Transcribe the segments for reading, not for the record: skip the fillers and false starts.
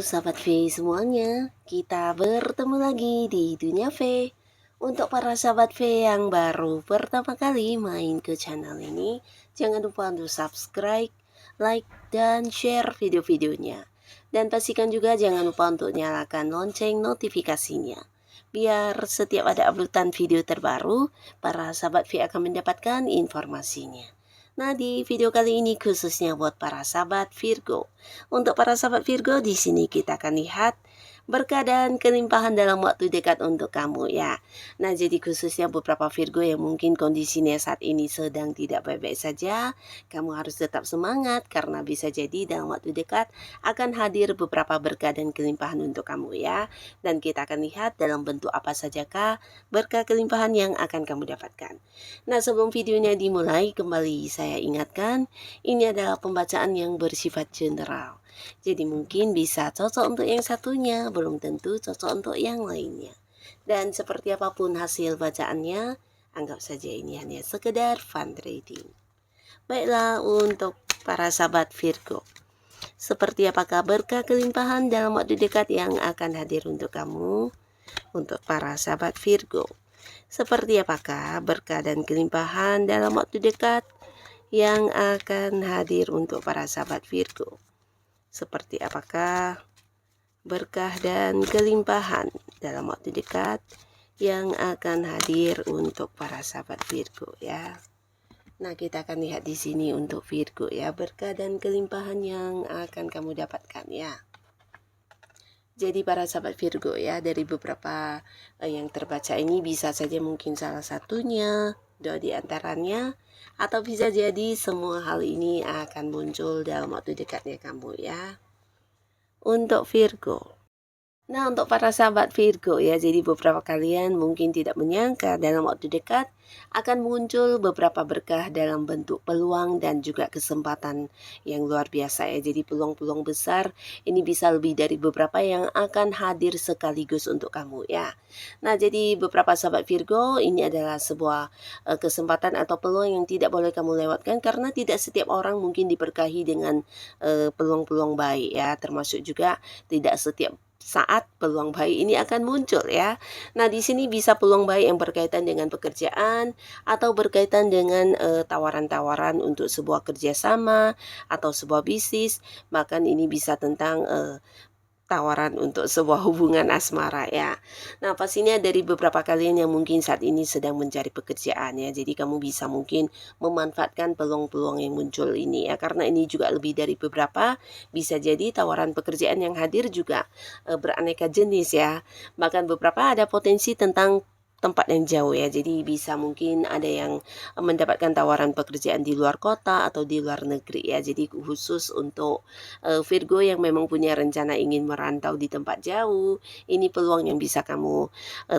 sahabat V semuanya, kita bertemu lagi di Dunia V. Untuk para sahabat V yang baru pertama kali main ke channel ini, jangan lupa untuk subscribe, like, dan share video-videonya. Dan pastikan juga jangan lupa untuk nyalakan lonceng notifikasinya. Biar setiap ada uploadan video terbaru, para sahabat V akan mendapatkan informasinya. Nah, di video kali ini khususnya buat para sahabat Virgo. Untuk para sahabat Virgo, di sini kita akan lihat berkah dan kelimpahan dalam waktu dekat untuk kamu ya. Nah, jadi khususnya beberapa Virgo yang mungkin kondisinya saat ini sedang tidak baik-baik saja, kamu harus tetap semangat karena bisa jadi dalam waktu dekat akan hadir beberapa berkah dan kelimpahan untuk kamu ya. Dan kita akan lihat dalam bentuk apa sajakah berkah kelimpahan yang akan kamu dapatkan. Nah, sebelum videonya dimulai, kembali saya ingatkan, ini adalah pembacaan yang bersifat general. Jadi mungkin bisa cocok untuk yang satunya, belum tentu cocok untuk yang lainnya. Dan seperti apapun hasil bacaannya, anggap saja ini hanya sekedar fun reading. Baiklah, untuk para sahabat Virgo, seperti apakah berkah kelimpahan dalam waktu dekat yang akan hadir untuk kamu? Untuk para sahabat Virgo, seperti apakah berkah dan kelimpahan dalam waktu dekat yang akan hadir untuk para sahabat Virgo? Seperti apakah berkah dan kelimpahan dalam waktu dekat yang akan hadir untuk para sahabat Virgo ya. Nah, kita akan lihat di sini untuk Virgo ya, berkah dan kelimpahan yang akan kamu dapatkan ya. Jadi para sahabat Virgo ya, dari beberapa yang terbaca ini bisa saja mungkin salah satunya, dua di antaranya, atau bisa jadi semua hal ini akan muncul dalam waktu dekatnya kamu ya. Untuk Virgo. Nah, untuk para sahabat Virgo ya, jadi beberapa kalian mungkin tidak menyangka dalam waktu dekat akan muncul beberapa berkah dalam bentuk peluang dan juga kesempatan yang luar biasa ya. Jadi peluang-peluang besar ini bisa lebih dari beberapa yang akan hadir sekaligus untuk kamu ya. Nah, jadi beberapa sahabat Virgo, ini adalah sebuah kesempatan atau peluang yang tidak boleh kamu lewatkan karena tidak setiap orang mungkin diberkahi dengan peluang-peluang baik ya, termasuk juga tidak setiap saat peluang baik ini akan muncul ya. Nah, di sini bisa peluang baik yang berkaitan dengan pekerjaan atau berkaitan dengan tawaran-tawaran untuk sebuah kerjasama atau sebuah bisnis. Bahkan ini bisa tentang tawaran untuk sebuah hubungan asmara ya. Nah, pastinya dari beberapa kalian yang mungkin saat ini sedang mencari pekerjaan ya. Jadi kamu bisa mungkin memanfaatkan peluang-peluang yang muncul ini ya. Karena ini juga lebih dari beberapa, bisa jadi tawaran pekerjaan yang hadir juga beraneka jenis ya. Bahkan beberapa ada potensi tentang tempat yang jauh ya, jadi bisa mungkin ada yang mendapatkan tawaran pekerjaan di luar kota atau di luar negeri ya. Jadi khusus untuk Virgo yang memang punya rencana ingin merantau di tempat jauh, ini peluang yang bisa kamu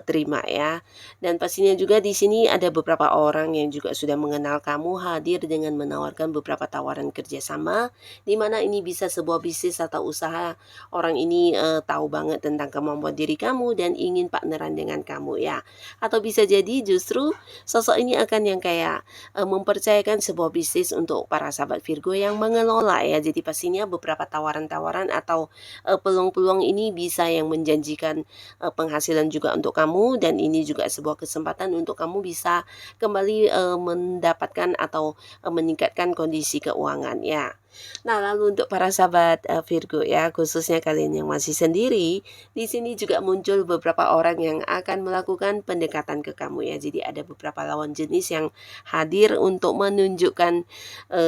terima ya. Dan pastinya juga di sini ada beberapa orang yang juga sudah mengenal kamu hadir dengan menawarkan beberapa tawaran kerjasama, di mana ini bisa sebuah bisnis atau usaha. Orang ini tahu banget tentang kemampuan diri kamu dan ingin partneran dengan kamu ya. Atau bisa jadi justru sosok ini akan yang kayak mempercayakan sebuah bisnis untuk para sahabat Virgo yang mengelola ya. Jadi pastinya beberapa tawaran-tawaran atau peluang-peluang ini bisa yang menjanjikan penghasilan juga untuk kamu, dan ini juga sebuah kesempatan untuk kamu bisa kembali mendapatkan atau meningkatkan kondisi keuangan ya. Nah, lalu untuk para sahabat Virgo ya, khususnya kalian yang masih sendiri, di sini juga muncul beberapa orang yang akan melakukan pendekatan ke kamu ya. Jadi ada beberapa lawan jenis yang hadir untuk menunjukkan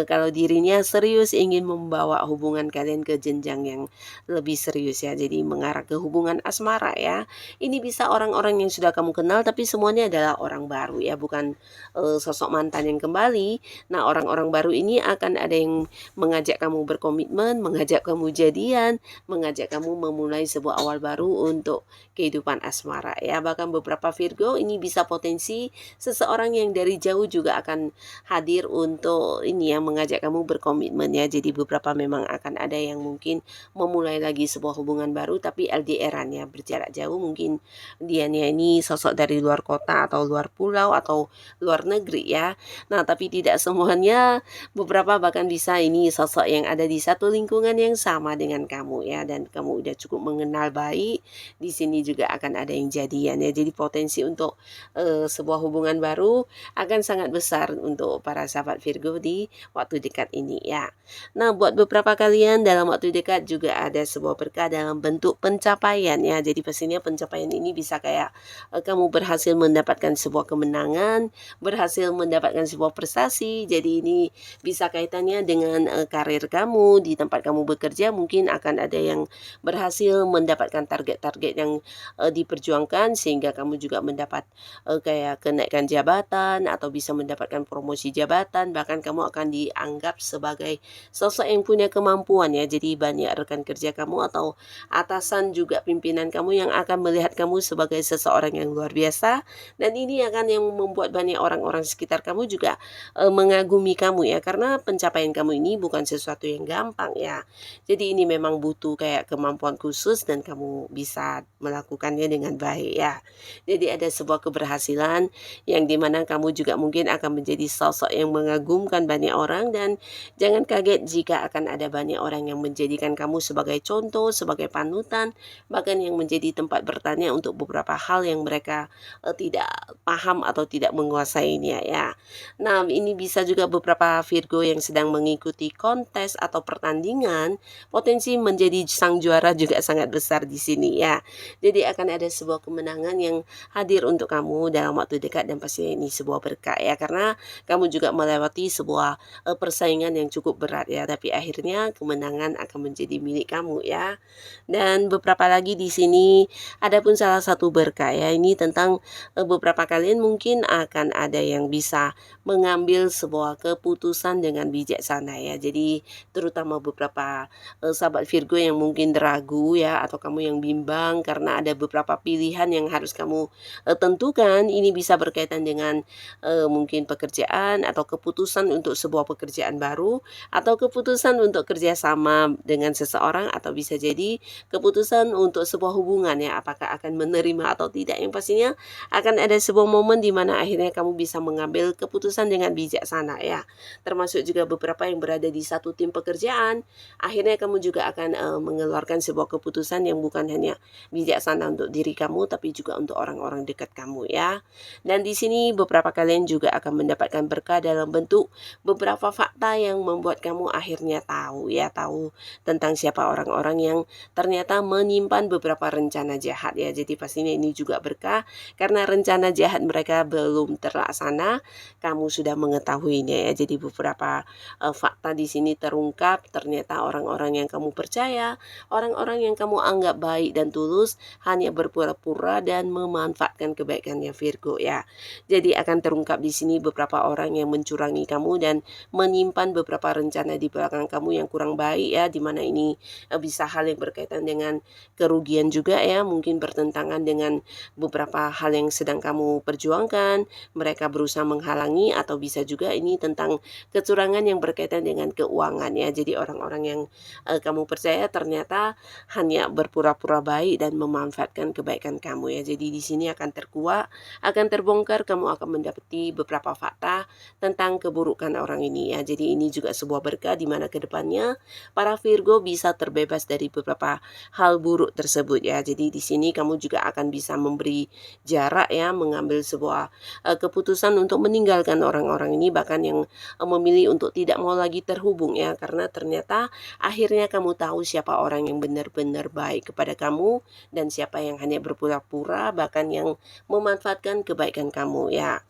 kalau dirinya serius ingin membawa hubungan kalian ke jenjang yang lebih serius ya. Jadi mengarah ke hubungan asmara ya. Ini bisa orang-orang yang sudah kamu kenal tapi semuanya adalah orang baru ya, bukan sosok mantan yang kembali. Nah, orang-orang baru ini akan ada yang mengajak kamu berkomitmen, mengajak kamu jadian, mengajak kamu memulai sebuah awal baru untuk kehidupan asmara ya. Bahkan beberapa Virgo ini bisa potensi seseorang yang dari jauh juga akan hadir untuk ini ya, mengajak kamu berkomitmen ya. Jadi beberapa memang akan ada yang mungkin memulai lagi sebuah hubungan baru tapi LDR-an ya, berjarak jauh. Mungkin dianya ini sosok dari luar kota atau luar pulau atau luar negeri ya. Nah, tapi tidak semuanya, beberapa bahkan bisa ini sosok yang ada di satu lingkungan yang sama dengan kamu ya, dan kamu udah cukup mengenal baik. Di sini juga akan ada yang jadian ya. Jadi potensi untuk sebuah hubungan baru akan sangat besar untuk para sahabat Virgo di waktu dekat ini ya. Nah, buat beberapa kalian dalam waktu dekat juga ada sebuah berkah dalam bentuk pencapaian ya. Jadi pastinya pencapaian ini bisa kayak kamu berhasil mendapatkan sebuah kemenangan, berhasil mendapatkan sebuah prestasi. Jadi ini bisa kaitannya dengan karir kamu di tempat kamu bekerja, mungkin akan ada yang berhasil mendapatkan target-target yang diperjuangkan sehingga kamu juga mendapat kayak kenaikan jabatan atau bisa mendapatkan promosi jabatan, bahkan kamu akan dianggap sebagai sosok yang punya kemampuan ya. Jadi banyak rekan kerja kamu atau atasan juga pimpinan kamu yang akan melihat kamu sebagai seseorang yang luar biasa, dan ini akan yang membuat banyak orang-orang sekitar kamu juga mengagumi kamu ya, karena pencapaian kamu ini bukan sesuatu yang gampang ya. Jadi ini memang butuh kayak kemampuan khusus dan kamu bisa melakukannya dengan baik ya. Jadi ada sebuah keberhasilan yang dimana kamu juga mungkin akan menjadi sosok yang mengagumkan banyak orang, dan jangan kaget jika akan ada banyak orang yang menjadikan kamu sebagai contoh, sebagai panutan, bahkan yang menjadi tempat bertanya untuk beberapa hal yang mereka tidak paham atau tidak menguasainya ya. Nah, ini bisa juga beberapa Virgo yang sedang mengikuti kontes atau pertandingan, potensi menjadi sang juara juga sangat besar di sini ya. Jadi akan ada sebuah kemenangan yang hadir untuk kamu dalam waktu dekat, dan pasti ini sebuah berkah ya, karena kamu juga melewati sebuah persaingan yang cukup berat ya, tapi akhirnya kemenangan akan menjadi milik kamu ya. Dan beberapa lagi di sini ada pun salah satu berkah ya, ini tentang beberapa kalian mungkin akan ada yang bisa mengambil sebuah keputusan dengan bijaksana ya. Jadi terutama beberapa sahabat Virgo yang mungkin ragu ya, atau kamu yang bimbang karena ada beberapa pilihan yang harus kamu tentukan. Ini bisa berkaitan dengan mungkin pekerjaan atau keputusan untuk sebuah pekerjaan baru, atau keputusan untuk kerjasama dengan seseorang, atau bisa jadi keputusan untuk sebuah hubungan ya, apakah akan menerima atau tidak. Yang pastinya akan ada sebuah momen di mana akhirnya kamu bisa mengambil keputusan dengan bijaksana ya. Termasuk juga beberapa yang berada di satu tim pekerjaan, akhirnya kamu juga akan mengeluarkan sebuah keputusan yang bukan hanya bijaksana untuk diri kamu, tapi juga untuk orang-orang dekat kamu ya. Dan di sini beberapa kalian juga akan mendapatkan berkah dalam bentuk beberapa fakta yang membuat kamu akhirnya tahu ya, tahu tentang siapa orang-orang yang ternyata menyimpan beberapa rencana jahat ya. Jadi pastinya ini juga berkah karena rencana jahat mereka belum terlaksana, kamu sudah mengetahuinya ya. Jadi beberapa fakta di sini terungkap, ternyata orang-orang yang kamu percaya, orang-orang yang kamu anggap baik dan tulus hanya berpura-pura dan memanfaatkan kebaikannya Virgo ya. Jadi akan terungkap di sini beberapa orang yang mencurangi kamu dan menyimpan beberapa rencana di belakang kamu yang kurang baik ya, dimana ini bisa hal yang berkaitan dengan kerugian juga ya, mungkin bertentangan dengan beberapa hal yang sedang kamu perjuangkan, mereka berusaha menghalangi, atau bisa juga ini tentang kecurangan yang berkaitan dengan keuangan ya. Jadi orang-orang yang kamu percaya ternyata hanya berpura-pura baik dan memanfaatkan kebaikan kamu ya. Jadi di sini akan terkuak, akan terbongkar, kamu akan mendapati beberapa fakta tentang keburukan orang ini ya. Jadi ini juga sebuah berkah di mana kedepannya para Virgo bisa terbebas dari beberapa hal buruk tersebut ya. Jadi di sini kamu juga akan bisa memberi jarak ya, mengambil sebuah keputusan untuk meninggalkan orang-orang ini, bahkan yang memilih untuk tidak mau lagi terhubung ya, karena ternyata akhirnya kamu tahu siapa orang yang benar-benar baik kepada kamu dan siapa yang hanya berpura-pura, bahkan yang memanfaatkan kebaikan kamu ya.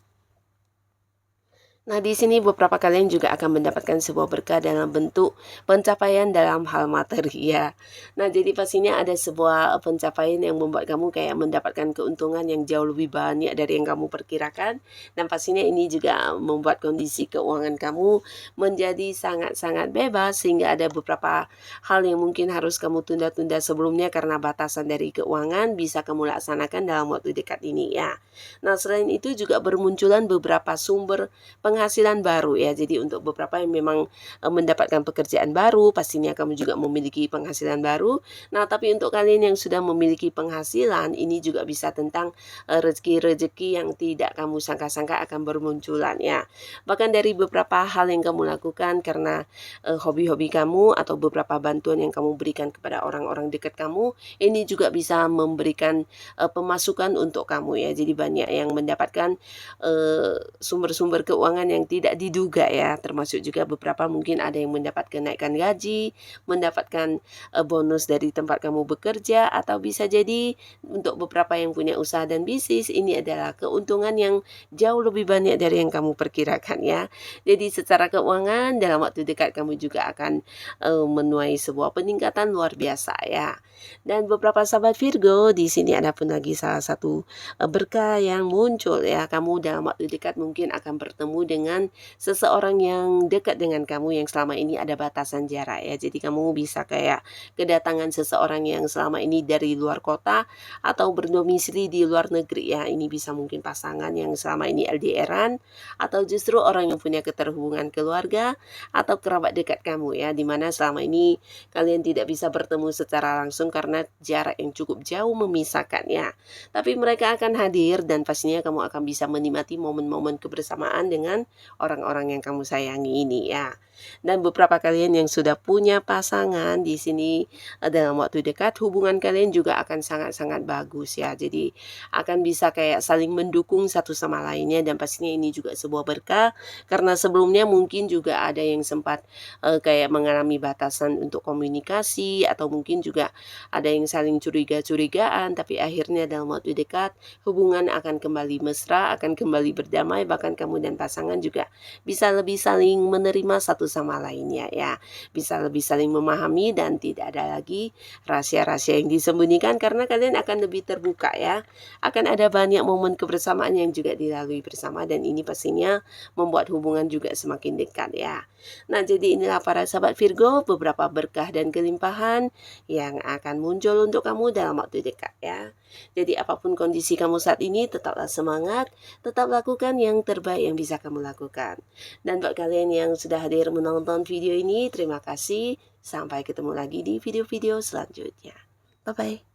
Nah, di sini beberapa kalian juga akan mendapatkan sebuah berkah dalam bentuk pencapaian dalam hal materi ya. Nah, jadi pastinya ada sebuah pencapaian yang membuat kamu kayak mendapatkan keuntungan yang jauh lebih banyak dari yang kamu perkirakan, dan pastinya ini juga membuat kondisi keuangan kamu menjadi sangat-sangat bebas, sehingga ada beberapa hal yang mungkin harus kamu tunda-tunda sebelumnya karena batasan dari keuangan bisa kamu laksanakan dalam waktu dekat ini ya. Nah, selain itu juga bermunculan beberapa sumber penghasilan baru ya. Jadi untuk beberapa yang memang mendapatkan pekerjaan baru, pastinya kamu juga memiliki penghasilan baru. Nah, tapi untuk kalian yang sudah memiliki penghasilan, ini juga bisa tentang rezeki-rezeki yang tidak kamu sangka-sangka akan bermunculan ya. Bahkan dari beberapa hal yang kamu lakukan karena hobi-hobi kamu atau beberapa bantuan yang kamu berikan kepada orang-orang dekat kamu, ini juga bisa memberikan pemasukan untuk kamu ya. Jadi banyak yang mendapatkan sumber-sumber keuangan yang tidak diduga ya, termasuk juga beberapa mungkin ada yang mendapat kenaikan gaji, mendapatkan bonus dari tempat kamu bekerja, atau bisa jadi untuk beberapa yang punya usaha dan bisnis, ini adalah keuntungan yang jauh lebih banyak dari yang kamu perkirakan ya. Jadi secara keuangan dalam waktu dekat kamu juga akan menuai sebuah peningkatan luar biasa ya. Dan beberapa sahabat Virgo, di sini ada pun lagi salah satu berkah yang muncul ya. Kamu dalam waktu dekat mungkin akan bertemu dengan seseorang yang dekat dengan kamu yang selama ini ada batasan jarak ya. Jadi kamu bisa kayak kedatangan seseorang yang selama ini dari luar kota atau berdomisili di luar negeri ya. Ini bisa mungkin pasangan yang selama ini LDRan, atau justru orang yang punya keterhubungan keluarga atau kerabat dekat kamu ya, dimana selama ini kalian tidak bisa bertemu secara langsung karena jarak yang cukup jauh memisahkannya. Tapi mereka akan hadir dan pastinya kamu akan bisa menikmati momen-momen kebersamaan dengan orang-orang yang kamu sayangi ini ya. Dan beberapa kalian yang sudah punya pasangan di sini dalam waktu dekat hubungan kalian juga akan sangat-sangat bagus ya. Jadi akan bisa kayak saling mendukung satu sama lainnya, dan pastinya ini juga sebuah berkah karena sebelumnya mungkin juga ada yang sempat kayak mengalami batasan untuk komunikasi, atau mungkin juga ada yang saling curiga-curigaan, tapi akhirnya dalam waktu dekat hubungan akan kembali mesra, akan kembali berdamai, bahkan kamu dan pasangan juga bisa lebih saling menerima satu sama lainnya ya. Bisa lebih saling memahami dan tidak ada lagi rahasia-rahasia yang disembunyikan karena kalian akan lebih terbuka ya. Akan ada banyak momen kebersamaan yang juga dilalui bersama, dan ini pastinya membuat hubungan juga semakin dekat ya. Nah, jadi inilah para sahabat Virgo beberapa berkah dan kelimpahan yang akan muncul untuk kamu dalam waktu dekat ya. Jadi apapun kondisi kamu saat ini, tetaplah semangat, tetap lakukan yang terbaik yang bisa kamu lakukan. Dan buat kalian yang sudah hadir menonton video ini, terima kasih. Sampai ketemu lagi di video-video selanjutnya. Bye-bye.